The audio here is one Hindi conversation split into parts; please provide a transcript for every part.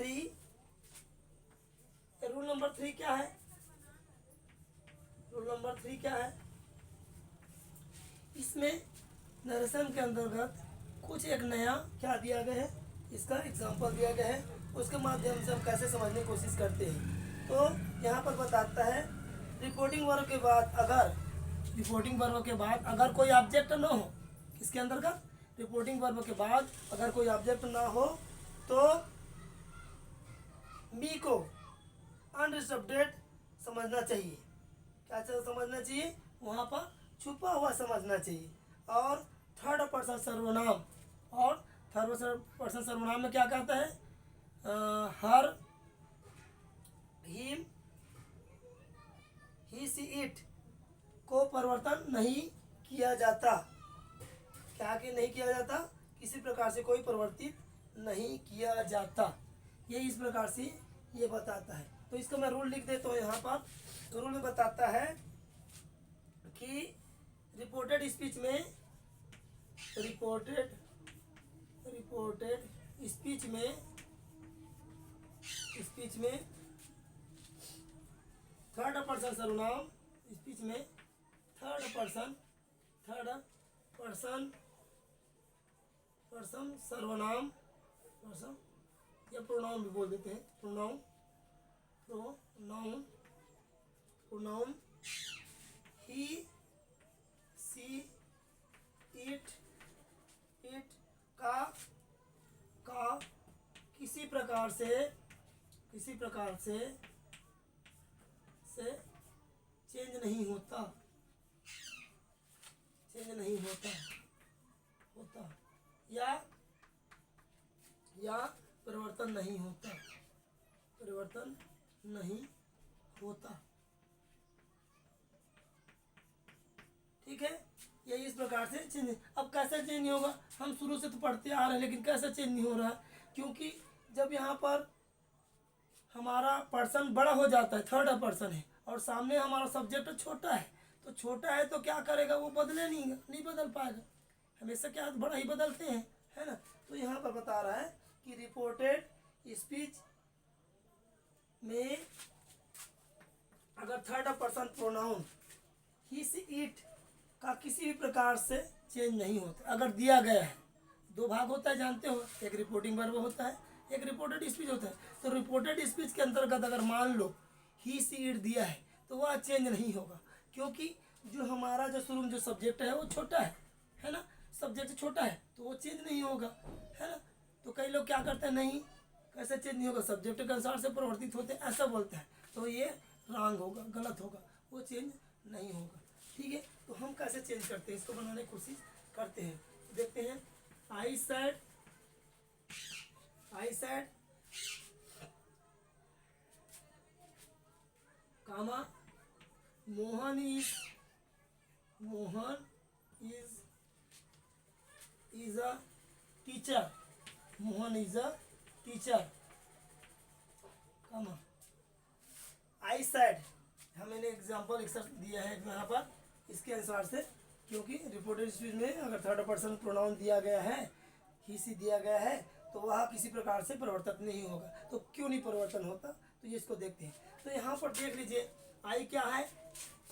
3, रूल नंबर 3 क्या है? रूल नंबर 3 क्या है? इसमें नरेशन के अंतर्गत कुछ एक नया क्या दिया गया है, इसका एग्जाम्पल दिया गया है, उसके माध्यम से हम कैसे समझने की कोशिश करते हैं। तो यहाँ पर बताता है रिपोर्टिंग वर्ब के बाद अगर कोई ऑब्जेक्ट ना हो, इसके अंतर्गत रिपोर्टिंग वर्ब के बाद अगर कोई ऑब्जेक्ट ना हो तो बी को अनरिजर्व्ड समझना चाहिए। क्या समझना चाहिए? वहाँ पर छुपा हुआ समझना चाहिए। और थर्ड पर्सन सर्वनाम में क्या कहता है? हर, हिम, ही, सी, इट को परिवर्तन नहीं किया जाता। क्या कि नहीं किया जाता? किसी प्रकार से कोई परिवर्तित नहीं किया जाता। ये इस प्रकार से ये बताता है। तो इसको मैं रूल लिख देता हूँ यहाँ पर। तो रूल में बताता है कि रिपोर्टेड स्पीच में थर्ड पर्सन सर्वनाम या प्रोनाउन भी बोल देते हैं। प्रोनाउन ही, सी, इट का किसी प्रकार से चेंज नहीं होता या परिवर्तन नहीं होता। ठीक है, ये इस प्रकार से चेंज। अब कैसे चेंज नहीं होगा? हम शुरू से तो पढ़ते आ रहे हैं, लेकिन कैसे चेंज नहीं हो रहा है? क्योंकि जब यहाँ पर हमारा पर्सन बड़ा हो जाता है, थर्ड पर्सन है, और सामने हमारा सब्जेक्ट छोटा है, तो छोटा है तो क्या करेगा? वो नहीं बदल पाएगा। हमेशा क्या बड़ा ही बदलते हैं, है ना। तो यहाँ पर बता रहा है कि रिपोर्टेड स्पीच में अगर third person pronoun he, she, it का किसी भी प्रकार से चेंज नहीं होता। अगर दिया गया है, दो भाग होता है जानते हो, एक रिपोर्टिंग वर्ब होता है, एक रिपोर्टेड स्पीच होता है। तो रिपोर्टेड स्पीच के अंतर्गत अगर मान लो ही, सी, इट दिया है तो वह चेंज नहीं होगा, क्योंकि जो हमारा जो शुरू में जो सब्जेक्ट है वो छोटा है ना, सब्जेक्ट छोटा है तो वो चेंज नहीं होगा, है ना। तो कई लोग क्या करते हैं, नहीं कैसे चेंज नहीं होगा, सब्जेक्ट के अनुसार से परिवर्तित होते हैं, ऐसा बोलते हैं। तो ये रॉन्ग होगा, गलत होगा, वो चेंज नहीं होगा। ठीक है, तो हम कैसे चेंज करते हैं, इसको बनाने की कोशिश करते हैं। देखते हैं, I said comma Mohan is a teacher. Comma I said, हमने एग्जाम्पल दिया है यहाँ पर इसके अनुसार से, क्योंकि रिपोर्टेड स्पीच में अगर थर्ड पर्सन प्रोनाउन दिया गया है, ही, सी दिया गया है, तो वह किसी प्रकार से परिवर्तन नहीं होगा। तो क्यों नहीं परिवर्तन होता, तो ये इसको देखते हैं। तो यहाँ पर देख लीजिए, आई क्या है?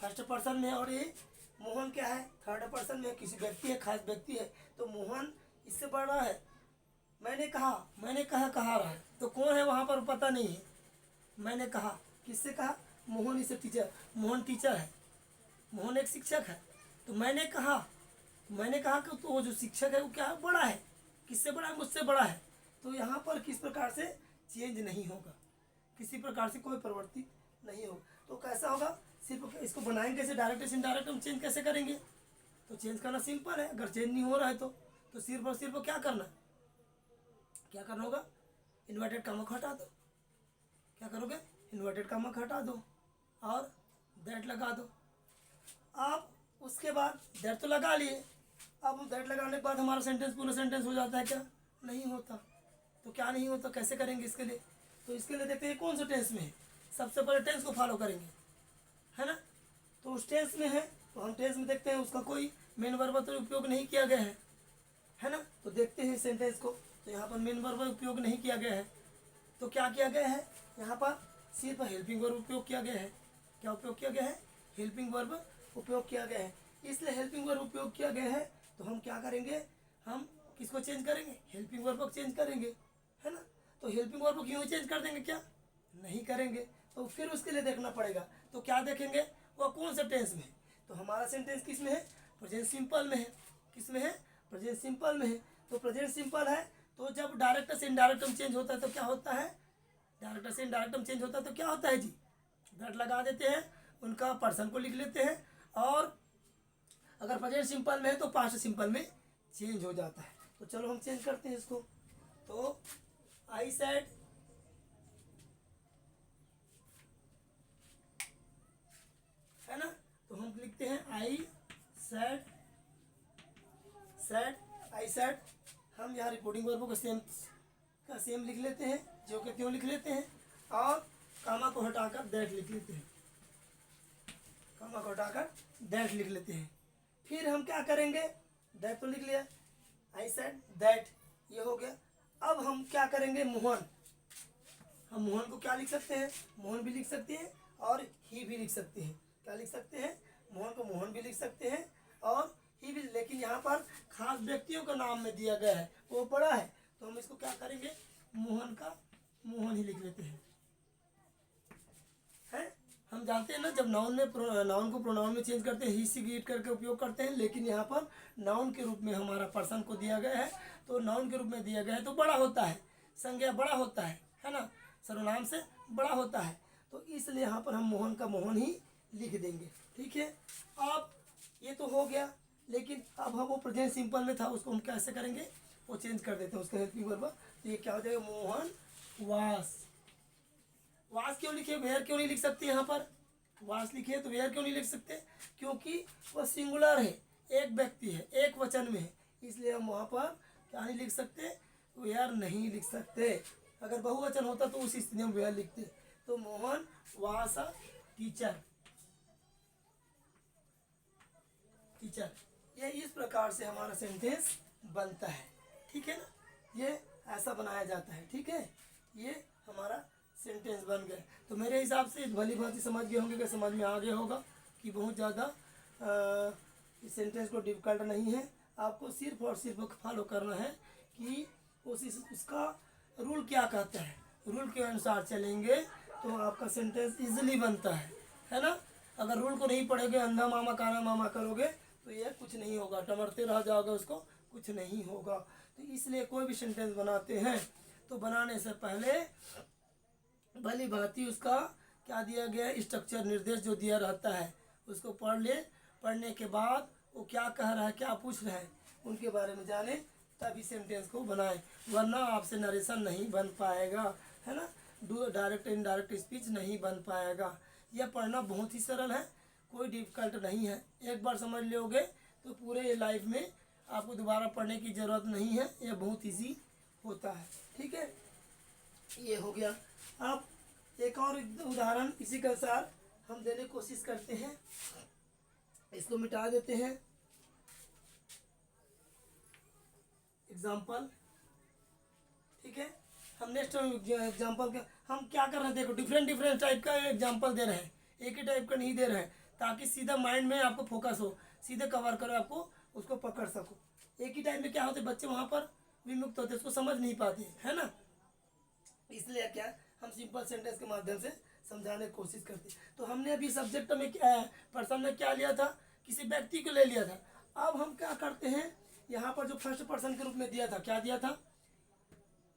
फर्स्ट पर्सन में, और ये मोहन क्या है? थर्ड पर्सन में, किसी व्यक्ति है, खास व्यक्ति है। तो मोहन इससे बड़ा है। मैंने कहा रहा है, तो कौन है वहाँ पर पता नहीं है। मैंने कहा, किससे कहा? मोहन इसे टीचर, मोहन टीचर है, मोहन एक शिक्षक है। तो मैंने कहा कि तो वो जो शिक्षक है वो क्या है? बड़ा है। किससे बड़ा है? मुझसे बड़ा है। तो यहाँ पर किस प्रकार से चेंज नहीं होगा, किसी प्रकार से कोई परिवर्तित नहीं होगा। तो कैसा होगा? सिर्फ इसको बनाएंगे कैसे? डायरेक्ट इनडायरेक्ट हम चेंज कैसे करेंगे? तो चेंज करना सिंपल है। अगर चेंज नहीं हो रहा है तो सिर्फ और सिर्फ क्या करना होगा? इन्वर्टेड कामा को हटा दो। क्या करोगे? इन्वर्टेड कामा को हटा दो और दैट लगा दो। अब उसके बाद दैट तो लगा लिए, अब दैट लगाने के बाद हमारा सेंटेंस पूरा सेंटेंस हो जाता है क्या? नहीं होता। तो क्या नहीं होता, कैसे करेंगे इसके लिए? तो इसके लिए देखते हैं कौन सा टेंस में है। सबसे पहले टेंस को फॉलो करेंगे, है ना। तो उस टेंस में है, तो हम टेंस में देखते हैं उसका कोई मेन वर्ब तो उपयोग नहीं किया गया है ना। तो देखते हैं सेंटेंस को, तो यहाँ पर मेन वर्ब उपयोग नहीं किया गया है। तो क्या किया गया है, यहाँ पर सिर्फ हेल्पिंग वर्ब उपयोग किया गया है। क्या उपयोग किया गया है, हेल्पिंग वर्ब उपयोग किया गया है। इसलिए हेल्पिंग वर्ब उपयोग किया गया है तो हम क्या करेंगे, हम किसको चेंज करेंगे, हेल्पिंग वर्ब को चेंज करेंगे, है ना। तो हेल्पिंग वर्ब को क्यों चेंज कर देंगे, क्या नहीं करेंगे, तो फिर उसके लिए देखना पड़ेगा। तो क्या देखेंगे, वो कौन सा टेंस में है। तो हमारा सेंटेंस किस में है, प्रेजेंट सिंपल में है। किस में है, प्रेजेंट सिंपल में है। तो प्रेजेंट सिंपल है तो जब डायरेक्ट से इनडायरेक्ट में चेंज होता है तो क्या होता है, डायरेक्ट से इनडायरेक्ट में चेंज होता है तो क्या होता है जी, दैट लगा देते हैं, उनका पर्सन को लिख लेते हैं। और अगर प्रेजेंट सिंपल में है तो पास्ट सिंपल में चेंज हो जाता है। तो चलो हम चेंज करते हैं इसको। तो आई सेड, है ना, तो हम लिखते हैं आई सेड, आई सेड। हम यहाँ रिपोर्टिंग वर्बों का सेम लिख लेते हैं, जो कि क्यों लिख लेते हैं, और कामा को हटाकर दैट लिख लेते हैं, कामा को हटाकर दैट लिख लेते हैं। फिर हम क्या करेंगे, दैट तो लिख लिया, आई सेड दैट, ये हो गया। अब हम क्या करेंगे, मोहन, हम मोहन को क्या लिख सकते हैं, मोहन भी लिख सकते हैं और ही भी लिख सकते हैं। क्या लिख सकते हैं, मोहन को मोहन भी लिख सकते हैं और ही भी। लेकिन यहाँ पर खास व्यक्तियों का नाम में दिया गया है, वो बड़ा है, तो हम इसको क्या करेंगे, मोहन का मोहन ही लिख लेते हैं। है, हम जानते हैं ना, जब नाउन में नाउन को प्रोनाउन में चेंज करते हैं ही सी गीट करके उपयोग करते हैं। लेकिन यहाँ पर नाउन के रूप में हमारा पर्सन को दिया गया है, तो नाउन के रूप में दिया गया है तो बड़ा होता है, संज्ञा बड़ा होता है ना, सर्वनाम से बड़ा होता है। तो इसलिए यहाँ पर हम मोहन का मोहन ही लिख देंगे। ठीक है, अब ये तो हो गया। लेकिन अब हम वो प्रेजेंट सिंपल में था, उसको हम कैसे करेंगे, वो चेंज कर देते हैं उसका हेल्पिंग वर्ब। तो ये क्या हो जाएगा, मोहन वास। वास क्यों लिखे, वेयर क्यों नहीं लिख सकते, यहाँ पर वास लिखे तो वेयर क्यों नहीं लिख सकते, क्योंकि वह सिंगुलर है, एक व्यक्ति है, एक वचन में है, इसलिए हम वहाँ पर क्या नहीं लिख सकते, वेयर नहीं लिख सकते। अगर बहुवचन होता तो उस स्थिति में वेयर लिखते। तो मोहन वास अ टीचर, टीचर। ये इस प्रकार से हमारा सेंटेंस बनता है। ठीक है ना, ये ऐसा बनाया जाता है। ठीक है, ये हमारा सेंटेंस बन गए। तो मेरे हिसाब से भली भांति समझ गए होंगे कि समझ में आ गया होगा कि बहुत ज़्यादा इस सेंटेंस को डिफिकल्ट नहीं है। आपको सिर्फ और सिर्फ फॉलो करना है कि उसका रूल क्या कहता है, रूल के अनुसार चलेंगे तो आपका सेंटेंस इजीली बनता है ना। अगर रूल को नहीं पढ़ोगे, अंधा मामा काना मामा करोगे तो ये कुछ नहीं होगा, टमरते रह जाओगे, उसको कुछ नहीं होगा। तो इसलिए कोई भी सेंटेंस बनाते हैं तो बनाने से पहले भली भांति उसका क्या दिया गया, स्ट्रक्चर निर्देश जो दिया रहता है उसको पढ़ ले। पढ़ने के बाद वो क्या कह रहा है, क्या पूछ रहा है, उनके बारे में जाने, तभी सेंटेंस को बनाए। वरना आपसे नरेशन नहीं बन पाएगा, है ना, डायरेक्ट इनडायरेक्ट स्पीच नहीं बन पाएगा। यह पढ़ना बहुत ही सरल है, कोई डिफिकल्ट नहीं है। एक बार समझ लोगे तो पूरे लाइफ में आपको दोबारा पढ़ने की ज़रूरत नहीं है, यह बहुत ईजी होता है। ठीक है, ये हो गया। अब एक और उदाहरण इसी के अनुसार हम देने की कोशिश करते हैं, इसको मिटा देते हैं। एग्जाम्पल, ठीक है, हम नेक्स्ट एग्जाम्पल का हम क्या कर रहे हैं, देखो डिफरेंट टाइप का एग्जाम्पल दे रहे हैं, एक ही टाइप का नहीं दे रहे हैं, ताकि सीधा माइंड में आपको फोकस हो, सीधे कवर करो, आपको उसको पकड़ सको। एक ही टाइम में क्या होते, बच्चे वहाँ पर विमुक्त होते, उसको समझ नहीं पाते, है ना। इसलिए क्या हम सिंपल सेंटेंस के माध्यम से समझाने की कोशिश करते। तो हमने अभी सब्जेक्ट में क्या पर्सन में क्या लिया था, किसी व्यक्ति को ले लिया था। अब हम क्या करते हैं, यहाँ पर जो फर्स्ट पर्सन के रूप में दिया था, क्या दिया था,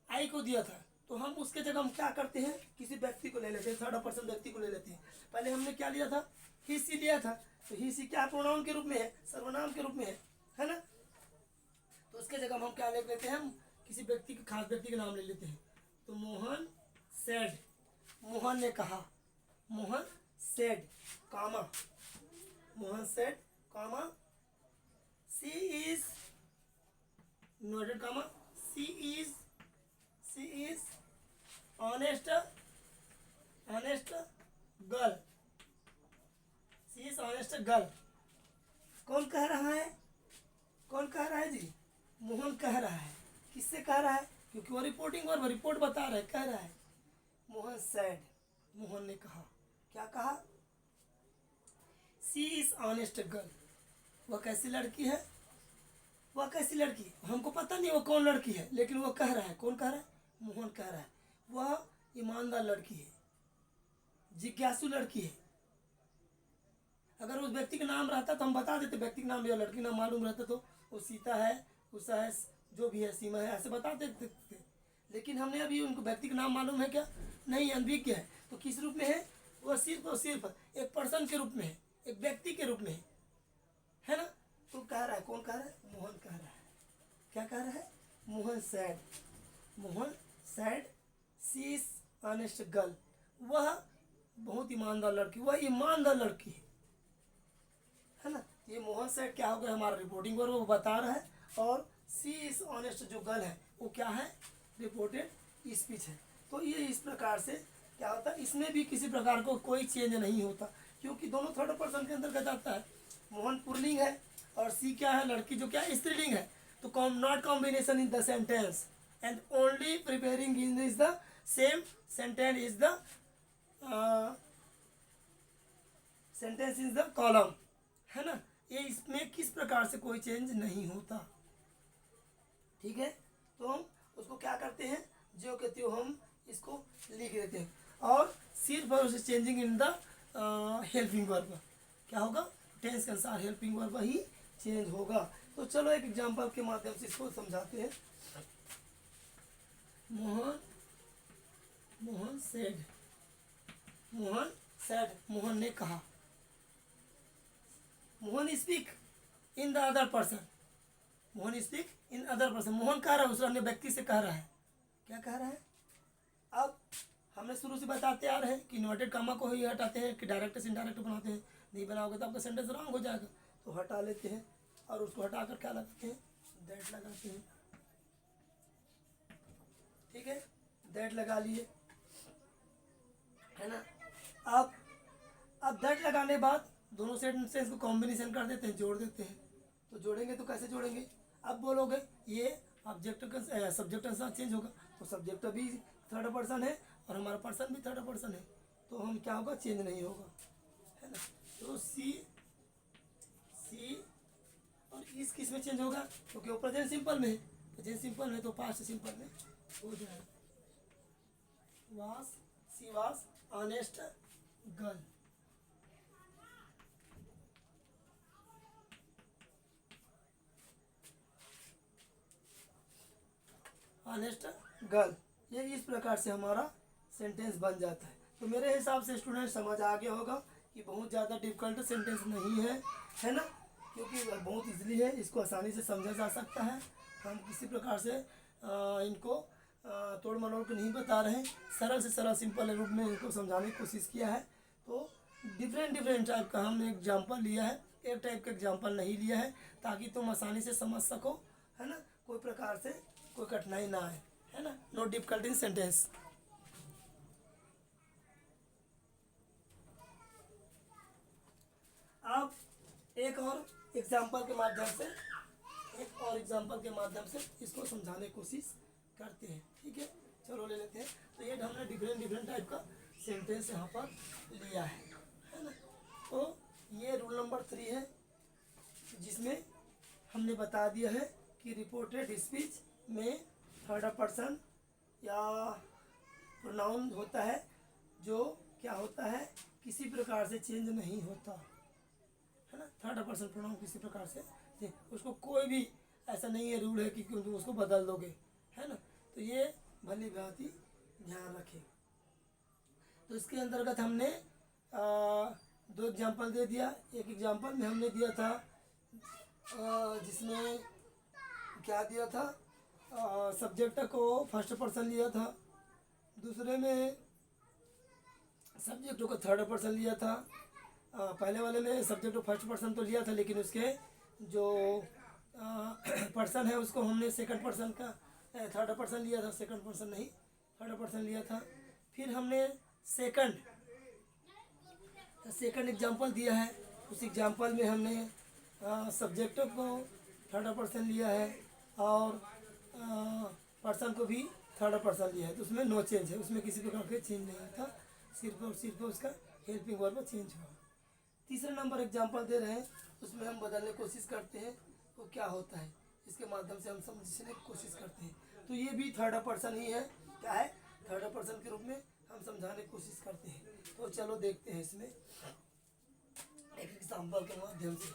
आई को दिया था, तो हम उसके जगह हम क्या करते हैं, किसी व्यक्ति को ले लेते हैं, थर्ड पर्सन व्यक्ति को ले लेते हैं। पहले हमने क्या लिया था, ही सी लिया था, तो ही सी क्या प्रोनाउन के रूप में है, सर्वनाम के रूप में है ना। तो उसके जगह हम क्या ले लेते हैं, हम किसी व्यक्ति के, खास व्यक्ति का नाम ले लेते हैं। तो मोहन सेड, मोहन ने कहा, Mohan said comma, Mohan said comma, she is noted comma, she is honest girl, she is honest girl. कौन कह रहा है, कौन कह रहा है जी, मोहन कह रहा है। किससे कह रहा है, क्योंकि वो रिपोर्टिंग और रिपोर्ट बता रहा है, कह रहा है मोहन सैड, मोहन ने कहा, क्या कहा? सी इज ऑनेस्ट गर्ल, वह कैसी लड़की है? वह कैसी लड़की? हमको पता नहीं वो कौन लड़की है, लेकिन वो कह रहा है। कौन कह रहा है? मोहन कह रहा है वह ईमानदार लड़की है, जिज्ञासु लड़की है। अगर उस व्यक्ति का नाम रहता तो हम बता देते, व्यक्ति का नाम या लड़की का नाम मालूम रहता तो वो सीता है, उषा है, जो भी है, सीमा है, ऐसे बता देते थे। लेकिन हमने अभी उनको व्यक्ति का नाम मालूम है क्या? नहीं, अनभिज्ञ है। तो किस रूप में है? वह सिर्फ और सिर्फ एक पर्सन के रूप में है, एक व्यक्ति के रूप में है ना? तो कह रहा है, कौन कह रहा है? मोहन कह रहा है। क्या कह रहा है? Mohan said, Mohan said she is honest girl, वह बहुत ईमानदार लड़की, वह ईमानदार लड़की है ना? ये मोहन सैड क्या हो गया? हमारा रिपोर्टिंग वर्ब वो बता रहा है। और सी इज ऑनेस्ट जो गर्ल है वो क्या है? रिपोर्टेड स्पीच है। तो ये इस प्रकार से क्या होता है, इसमें भी किसी प्रकार को कोई चेंज नहीं होता, क्योंकि दोनों थर्ड पर्सन के अंतर्गत आता है। मोहन पुल्लिंग है और सी क्या है? लड़की, जो क्या है? स्त्रीलिंग है। तो not combination in the sentence and only preparing in is the same sentence is the sentence is the column, है ना? ये इसमें किस प्रकार से कोई चेंज नहीं होता। ठीक है, तो हम उसको क्या करते हैं? जो कहते हो हम इसको लिख देते हैं, और सिर्फ और changing in the helping verb. क्या होगा? टेंस के अनुसार हेल्पिंग वर्ब ही चेंज होगा। तो चलो एक एग्जांपल के माध्यम से इसको समझाते हैं। मोहन मोहन सेड, मोहन सेड, मोहन ने कहा। Mohan speak in the other person, Mohan speak in other person, Mohan कह रहा है, उस अन्य व्यक्ति से कह रहा है। क्या कह रहा है? अब हमने शुरू से बताते आ रहे हैं कि इन्वर्टेड कामा को ही हटाते हैं कि डायरेक्ट से इनडायरेक्ट बनाते हैं। नहीं बनाओगे तो आपका सेंटेंस रॉन्ग हो जाएगा, तो हटा लेते हैं और उसको हटाकर क्या लगाते हैं? दैट लगाते हैं। ठीक है, दैट लगा लिए, है ना? अब दैट लगाने बाद दोनों सेंटेंस को कॉम्बिनेशन कर देते हैं, जोड़ देते हैं। तो जोड़ेंगे तो कैसे जोड़ेंगे? अब बोलोगे ये ऑब्जेक्ट का सब्जेक्ट के साथ चेंज होगा, तो सब्जेक्ट भी थर्ड पर्सन है और हमारा पर्सन भी थर्ड पर्सन है, तो हम क्या होगा? चेंज नहीं होगा, है ना? तो सी और इस किस में चेंज होगा? क्योंकि वो प्रेजेंट सिंपल में है, प्रेजेंट सिंपल में, तो पास्ट सिंपल में हो जाएगा। She was honest girl, honest girl, ये इस प्रकार से हमारा सेंटेंस बन जाता है। तो मेरे हिसाब से स्टूडेंट समझ आ गया होगा कि बहुत ज़्यादा डिफिकल्ट सेंटेंस नहीं है ना? क्योंकि बहुत इजीली है, इसको आसानी से समझा जा सकता है। हम किसी प्रकार से इनको तोड़ मरोड़ के नहीं बता रहे हैं, सरल से सरल सिंपल रूप में इनको समझाने की कोशिश किया है। तो डिफरेंट टाइप का हमने एग्जाम्पल लिया है, एक टाइप का एग्जाम्पल नहीं लिया है, ताकि तुम आसानी से समझ सको, है ना? कोई प्रकार से कोई कठिनाई ना आए, है ना? Know difficult in sentence. अब एक और एग्जाम्पल के माध्यम से इसको समझाने की कोशिश करते हैं। ठीक है, चलो ले लेते हैं। तो ये हमने डिफरेंट टाइप का सेंटेंस यहाँ पर लिया है ना? तो ये रूल नंबर 3 है, जिसमें हमने बता दिया है कि रिपोर्टेड स्पीच में थर्ड पर्सन या प्रोनाउन होता है, जो क्या होता है? किसी प्रकार से चेंज नहीं होता, है ना? थर्ड पर्सन प्रोनाउन किसी प्रकार से उसको कोई भी ऐसा नहीं है रूल है कि तुम उसको बदल दोगे, है ना? तो ये भली भांति ध्यान रखें। तो इसके अंतर्गत हमने 2 एग्जाम्पल दे दिया। एक एग्जाम्पल में हमने दिया था जिसमें क्या दिया था? सब्जेक्ट को फर्स्ट पर्सन लिया था, दूसरे में सब्जेक्ट को थर्ड पर्सन लिया था। पहले वाले में सब्जेक्ट को फर्स्ट पर्सन तो लिया था, लेकिन उसके जो पर्सन है उसको हमने सेकंड पर्सन का थर्ड पर्सन लिया था, सेकंड पर्सन नहीं थर्ड पर्सन लिया था। फिर हमने सेकंड एग्जाम्पल दिया है, उस एग्जाम्पल में हमने सब्जेक्ट को थर्ड पर्सन लिया है और पर्सन को भी थर्ड पर्सन लिया है तो उसमें नो चेंज है, उसमें किसी प्रकार के चेंज नहीं था, सिर्फ और सिर्फ उसका हेल्पिंग वर्ब चेंज हुआ। तीसरा नंबर एग्जांपल दे रहे हैं, उसमें हम बदलने की कोशिश करते हैं तो क्या होता है, इसके माध्यम से हम समझने की कोशिश करते हैं। तो ये भी थर्ड पर्सन ही है, क्या है, थर्ड पर्सन के रूप में हम समझाने की कोशिश करते हैं। तो चलो देखते हैं इसमें एक एग्जाम्पल के माध्यम से,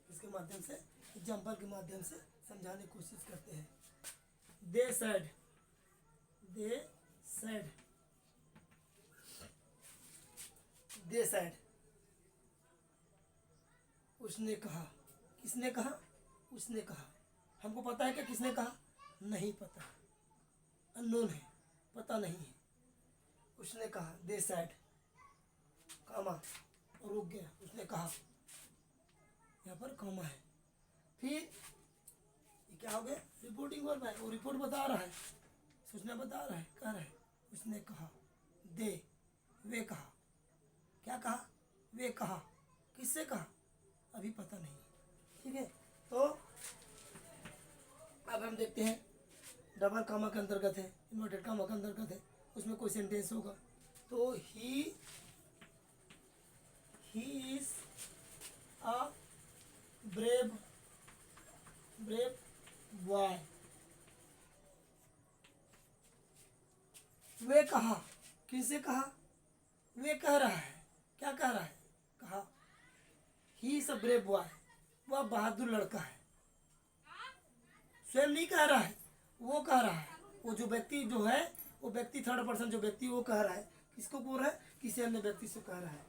इसके माध्यम से एग्जाम्पल के माध्यम से समझाने की कोशिश करते हैं। They said, they said, they said, उसने कहा, किसने कहा, उसने कहा। हमको पता है कि किसने कहा, नहीं पता, अननोन है, पता नहीं है। उसने कहा, दे सेड, कामा, रुक गया, उसने कहा, यहाँ पर कॉमा है। फिर ये क्या हो गया, रिपोर्टिंग वर्ब है, वो रिपोर्ट बता रहा है, सूचना बता रहा है, कह रहा है। उसने कहा, दे, वे कहा, क्या कहा, वे कहा, किससे कहा, अभी पता नहीं, ठीक है। तो अब हम देखते हैं, डबल कामा के अंतर्गत है, इन्वर्टेड कामा के अंतर्गत है, उसमें कोई सेंटेंस होगा। तो he is a brave boy. वे कहा, किससे कहा, वे कह रहा है, क्या कह रहा है, कहा। ही इज अ ब्रेव बॉय, वह बहादुर लड़का है। स्वयं नहीं कह रहा है, वो कह रहा है, वो जो व्यक्ति जो है, वो व्यक्ति थर्ड पर्सन जो व्यक्ति वो कह रहा है, किसको बोल रहा है, किसी अन्य व्यक्ति से कह रहा है।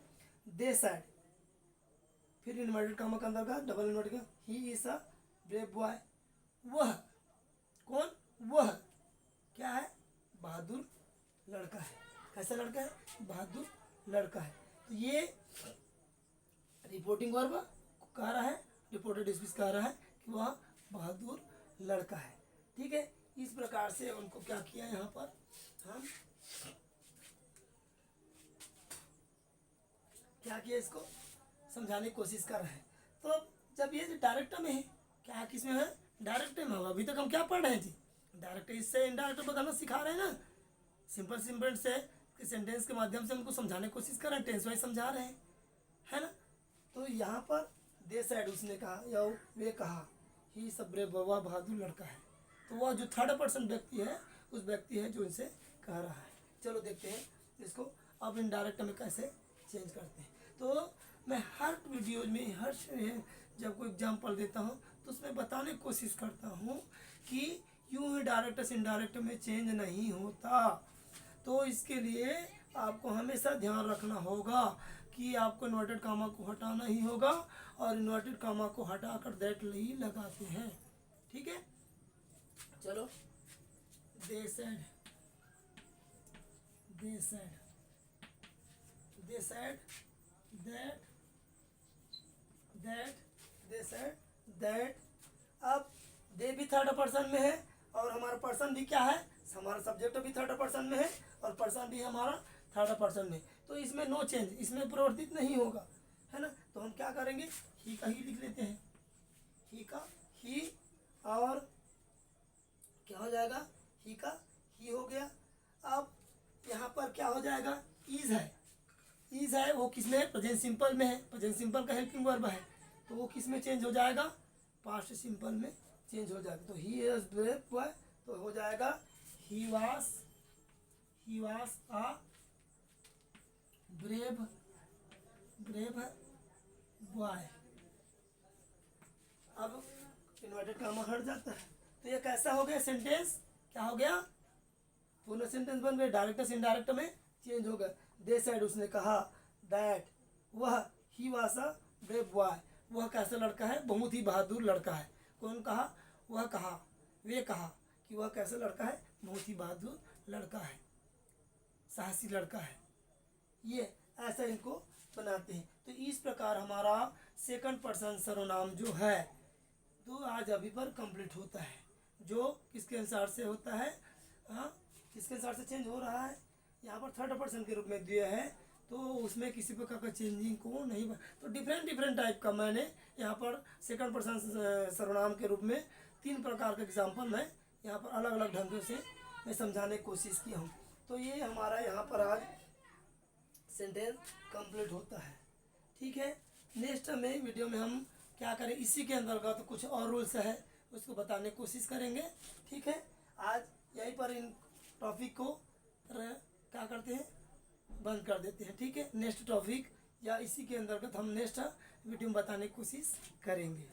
दे सेड, फिर इन्वर्टेड कामा के अंदर का डबल इन्वर्टेड का, ही इज अ ब्रेव बॉय, वह, कौन, वह क्या है, बहादुर लड़का है। कैसा लड़का है, बहादुर लड़का है। तो ये रिपोर्टिंग वर्ब कह रहा है, रिपोर्टेड स्पीच कह रहा है कि वह बहादुर लड़का है, ठीक है। इस प्रकार से उनको क्या किया, यहाँ पर हम क्या किया, इसको समझाने की कोशिश कर रहे हैं। तो जब ये डायरेक्ट में है, क्या किस में है, डायरेक्ट में होगा। अभी तक हम क्या पढ़ रहे हैं जी, डायरेक्ट इससे इनडायरेक्ट बताना सिखा रहे हैं ना, सिंपल सिंपल से सेंटेंस के माध्यम से उनको समझाने की कोशिश कर रहे हैं, टेंस वाइज समझा रहे हैं, है ना। तो यहाँ पर दे सेड, उसने कहा या वे कहा, ही सब ब्रेव, वह बहादुर लड़का है। तो वह जो थर्ड पर्सन व्यक्ति है, उस व्यक्ति है जो इनसे कह रहा है। चलो देखते हैं इसको अब इनडायरेक्ट में कैसे चेंज करते हैं। तो मैं हर वीडियो में हर जब कोई एग्जाम्पल देता हूँ तो उसमें बताने की कोशिश करता हूँ कि यूँ ही डायरेक्ट से इनडायरेक्ट में चेंज नहीं होता। तो इसके लिए आपको हमेशा ध्यान रखना होगा कि आपको इन्वर्टेड कामा को हटाना ही होगा, और इन्वर्टेड कामा को हटाकर दैट ही लगाते हैं, ठीक है। चलो, they said, they said, they said that, that, they said that. अब दे भी थर्ड पर्सन में है और हमारा पर्सन भी क्या है, हमारा सब्जेक्ट भी थर्ड पर्सन में है और पर्सन भी हमारा थर्ड पर्सन में। तो इसमें नो चेंज, इसमें परिवर्तित नहीं होगा, है ना। तो हम क्या करेंगे, ही का ही लिख लेते हैं, ही का ही, और क्या हो जाएगा, ही का ही हो गया। अब यहाँ पर क्या हो जाएगा, इज है, इज है वो किस में, प्रेजेंट सिंपल में है, प्रेजेंट सिंपल का हेल्पिंग वर्ब है, तो वो किस में चेंज हो जाएगा, पास्ट सिंपल में चेंज हो जाएगा। तो ही इज ब्रेव बॉय, तो हो जाएगा he was a brave boy. अब इन्वर्टेड कामा हट जाता है। तो ये कैसा हो गया सेंटेंस, क्या हो गया, पूर्ण सेंटेंस बन गए, डायरेक्ट से इनडायरेक्ट में चेंज हो गया। दे सेड, उसने कहा, दैट, वह, he was a brave boy, वह कैसा लड़का है, बहुत ही बहादुर लड़का है। कौन कहा, वह कहा, वे कहा कि वह कैसा लड़का है, बहुत ही बहादुर लड़का है, साहसी लड़का है। ये ऐसा इनको बनाते हैं। तो इस प्रकार हमारा सेकंड पर्सन सर्वनाम जो है तो आज अभी पर कंप्लीट होता है, जो किसके अनुसार से होता है, हाँ, किसके अनुसार से चेंज हो रहा है, यहाँ पर थर्ड पर्सन के रूप में दिया है, तो उसमें किसी प्रकार का चेंजिंग को नहीं तो डिफरेंट टाइप का मैंने यहाँ पर सेकंड पर्सन सर्वनाम के रूप में 3 प्रकार का एग्जाम्पल मैं यहाँ पर अलग अलग ढंगों से मैं समझाने की कोशिश की हूँ। तो ये हमारा यहाँ पर आज सेंटेंस कंप्लीट होता है। ठीक है, नेक्स्ट में वीडियो में हम क्या करें, इसी के अंतर्गत तो कुछ और रूल्स है उसको बताने की कोशिश करेंगे। ठीक है, आज यहीं पर इन टॉपिक को क्या करते हैं, बंद कर देते हैं। ठीक है, नेक्स्ट टॉपिक या इसी के अंतर्गत हम नेक्स्ट वीडियो में बताने की कोशिश करेंगे।